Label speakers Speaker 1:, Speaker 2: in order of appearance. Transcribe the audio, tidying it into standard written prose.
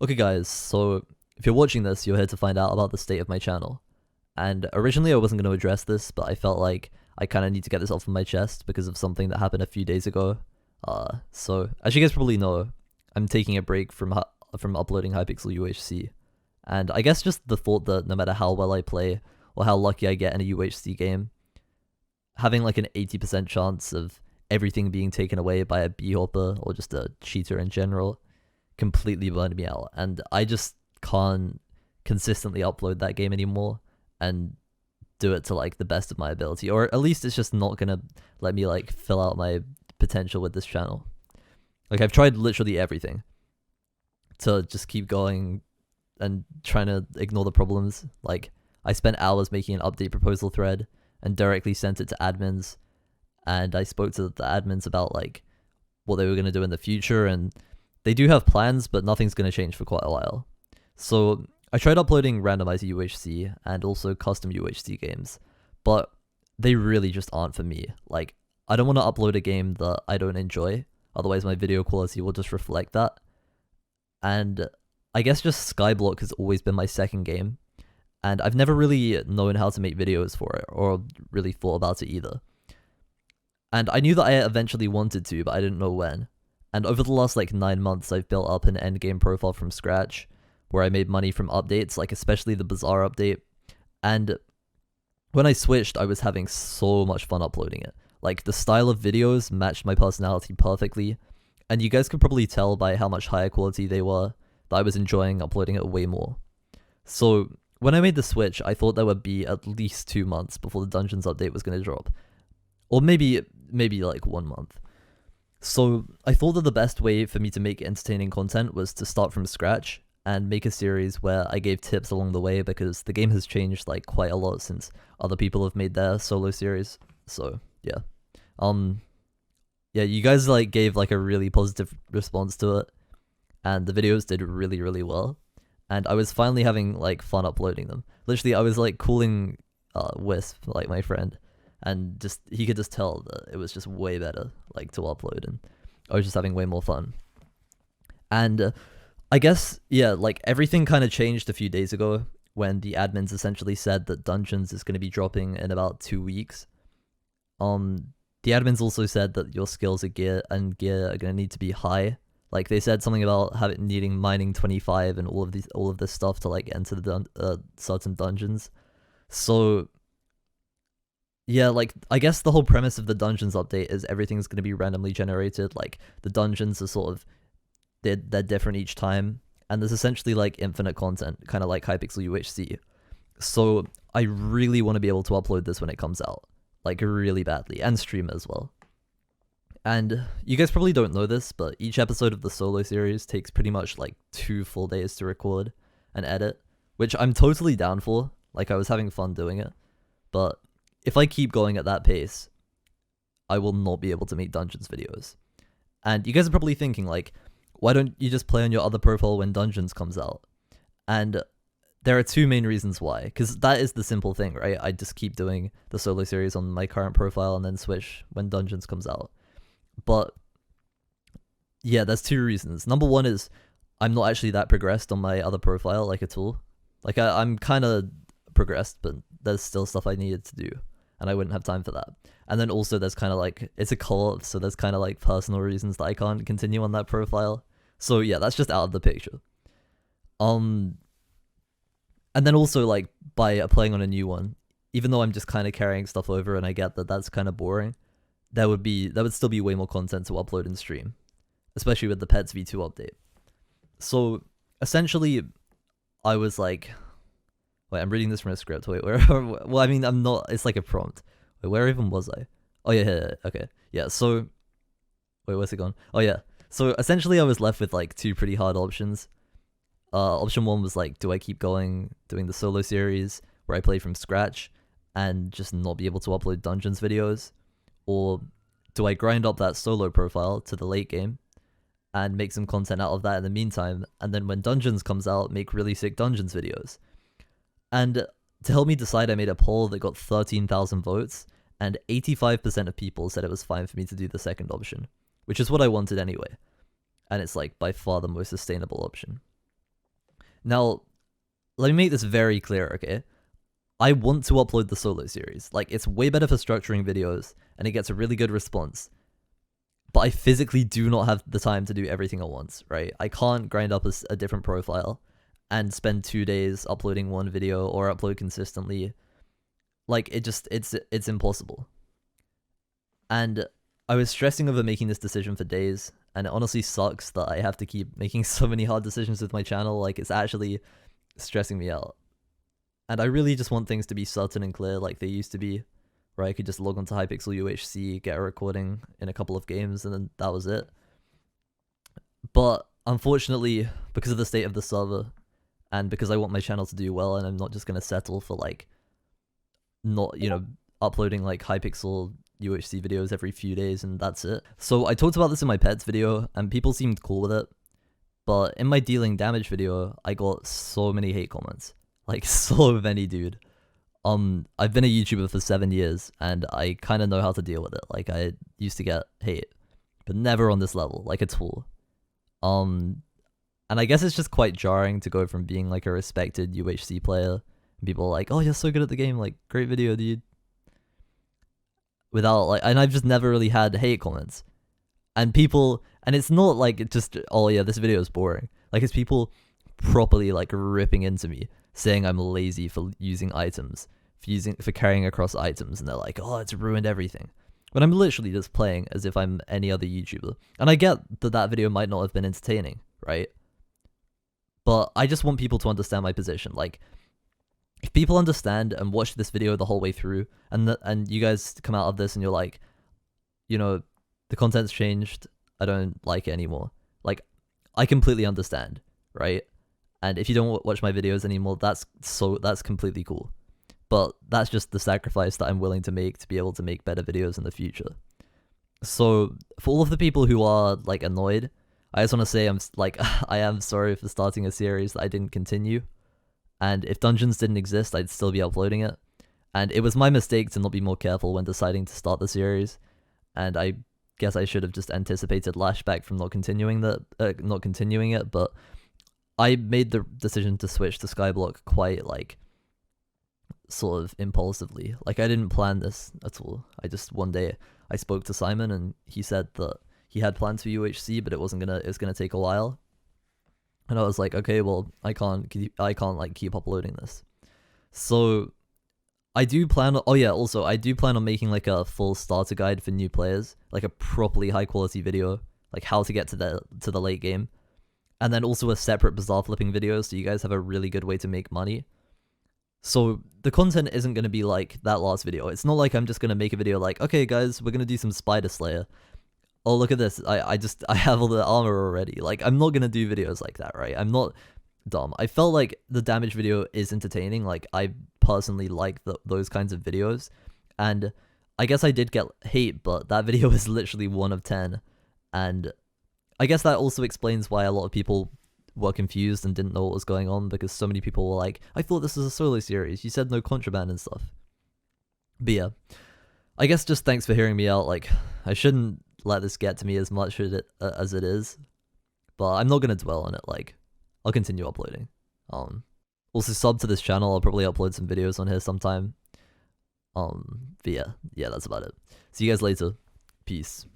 Speaker 1: Okay guys, so if you're watching this, you're here to find out about the state of my channel. And originally I wasn't going to address this, but I felt like I kind of need to get this off of my chest because of something that happened a few days ago. So as you guys probably know, I'm taking a break from uploading Hypixel UHC. And I guess just the thought that no matter how well I play or how lucky I get in a UHC game, having like an 80% chance of everything being taken away by a B-hopper or just a cheater in general completely burned me out, and I just can't consistently upload that game anymore and do it to like the best of my ability, or at least it's just not gonna let me like fill out my potential with this channel. Like I've tried literally everything to just keep going and trying to ignore the problems. Like I spent hours making an update proposal thread and directly sent it to admins, and I spoke to the admins about like what they were going to do in the future, and they do have plans, but nothing's going to change for quite a while. So I tried uploading randomizer UHC and also custom UHC games, but they really just aren't for me. Like, I don't want to upload a game that I don't enjoy, otherwise my video quality will just reflect that. And I guess just Skyblock has always been my second game, and I've never really known how to make videos for it, or really thought about it either. And I knew that I eventually wanted to, but I didn't know when. And over the last like 9 months, I've built up an endgame profile from scratch, where I made money from updates, like especially the Bazaar update. And when I switched, I was having so much fun uploading it. Like the style of videos matched my personality perfectly, and you guys could probably tell by how much higher quality they were that I was enjoying uploading it way more. So when I made the switch, I thought there would be at least 2 months before the Dungeons update was going to drop, or maybe like 1 month. So I thought that the best way for me to make entertaining content was to start from scratch and make a series where I gave tips along the way, because the game has changed like quite a lot since other people have made their solo series. So yeah. Yeah, you guys like gave like a really positive response to it, and the videos did really, really well. And I was finally having like fun uploading them. Literally, I was like calling Wisp, like my friend, and just he could just tell that it was just way better like to upload, and I was just having way more fun. And I guess yeah, like everything kind of changed a few days ago when the admins essentially said that Dungeons is going to be dropping in about 2 weeks. The admins also said that your skills and gear are going to need to be high. Like they said something about needing mining 25 and all of this stuff to like enter the certain dungeons. So yeah, like, I guess the whole premise of the Dungeons update is everything's going to be randomly generated. Like, the dungeons are sort of, they're different each time, and there's essentially, like, infinite content, kind of like Hypixel UHC. So, I really want to be able to upload this when it comes out, like, really badly, and stream it as well. And you guys probably don't know this, but each episode of the solo series takes pretty much, like, 2 full days to record and edit, which I'm totally down for. Like, I was having fun doing it, but if I keep going at that pace, I will not be able to make Dungeons videos. And you guys are probably thinking, like, why don't you just play on your other profile when Dungeons comes out? And there are 2 main reasons why, because that is the simple thing, right? I just keep doing the solo series on my current profile and then switch when Dungeons comes out. But yeah, there's 2 reasons. Number 1 is I'm not actually that progressed on my other profile, like, at all. Like, I'm kind of progressed, but there's still stuff I needed to do, and I wouldn't have time for that. And then also there's kind of like, it's a co-op, so there's kind of like personal reasons that I can't continue on that profile. So yeah, that's just out of the picture. And then also like by playing on a new one, even though I'm just kind of carrying stuff over and I get that that's kind of boring, there would still be way more content to upload and stream, especially with the Pets V2 update. So essentially I was like, wait, I'm reading this from a script. Wait, where? Well, I mean, I'm not. It's like a prompt. Wait, where even was I? Oh yeah, okay, yeah. So, wait, where's it gone? Oh yeah. So essentially, I was left with like 2 pretty hard options. Option 1 was like, do I keep going doing the solo series where I play from scratch and just not be able to upload Dungeons videos, or do I grind up that solo profile to the late game and make some content out of that in the meantime, and then when Dungeons comes out, make really sick Dungeons videos? And to help me decide, I made a poll that got 13,000 votes, and 85% of people said it was fine for me to do the second option, which is what I wanted anyway. And it's like by far the most sustainable option. Now, let me make this very clear, okay? I want to upload the solo series. Like, it's way better for structuring videos, and it gets a really good response. But I physically do not have the time to do everything at once, right? I can't grind up a different profile and spend 2 days uploading one video or upload consistently. Like, it's impossible. And I was stressing over making this decision for days, and it honestly sucks that I have to keep making so many hard decisions with my channel. Like, it's actually stressing me out. And I really just want things to be certain and clear like they used to be, where I could just log onto Hypixel UHC, get a recording in a couple of games, and then that was it. But unfortunately, because of the state of the server, and because I want my channel to do well, and I'm not just going to settle for like not, you know, uploading like Hypixel UHC videos every few days and that's it. So I talked about this in my pets video, and people seemed cool with it. But in my dealing damage video, I got so many hate comments. Like, so many, dude. I've been a YouTuber for 7 years, and I kind of know how to deal with it. Like, I used to get hate, but never on this level, like at all. And I guess it's just quite jarring to go from being like a respected UHC player, and people are like, oh, you're so good at the game, like, great video, dude. Without, like, and I've just never really had hate comments. And people, and it's not like just, oh yeah, this video is boring. Like, it's people properly like ripping into me, saying I'm lazy for using items, for carrying across items, and they're like, oh, it's ruined everything. But I'm literally just playing as if I'm any other YouTuber. And I get that that video might not have been entertaining, right? But I just want people to understand my position. Like, if people understand and watch this video the whole way through, and you guys come out of this and you're like, you know, the content's changed, I don't like it anymore. Like, I completely understand, right? And if you don't watch my videos anymore, that's completely cool. But that's just the sacrifice that I'm willing to make to be able to make better videos in the future. So for all of the people who are like annoyed, I just want to say I am sorry for starting a series that I didn't continue. And if Dungeons didn't exist, I'd still be uploading it. And it was my mistake to not be more careful when deciding to start the series. And I guess I should have just anticipated lashback from not continuing it, but I made the decision to switch to Skyblock quite like sort of impulsively. Like, I didn't plan this at all. I just, one day I spoke to Simon and he said that he had plans for UHC, but it was gonna take a while. And I was like, okay, well, I can't like keep uploading this. So I do plan on, I do plan on making like a full starter guide for new players, like a properly high quality video, like how to get to the late game. And then also a separate Bazaar flipping video, so you guys have a really good way to make money. So the content isn't going to be like that last video. It's not like I'm just going to make a video like, okay guys, we're going to do some Spider Slayer. Oh, look at this. I have all the armor already. Like, I'm not going to do videos like that, right? I'm not dumb. I felt like the damage video is entertaining. Like, I personally like those kinds of videos. And I guess I did get hate, but that video is literally 1 of 10. And I guess that also explains why a lot of people were confused and didn't know what was going on, because so many people were like, I thought this was a solo series. You said no contraband and stuff. But yeah, I guess just thanks for hearing me out. Like, I shouldn't let this get to me as much as it is, but I'm not going to dwell on it. Like, I'll continue uploading. Also sub to this channel. I'll probably upload some videos on here sometime. But yeah, that's about it. See you guys later. Peace.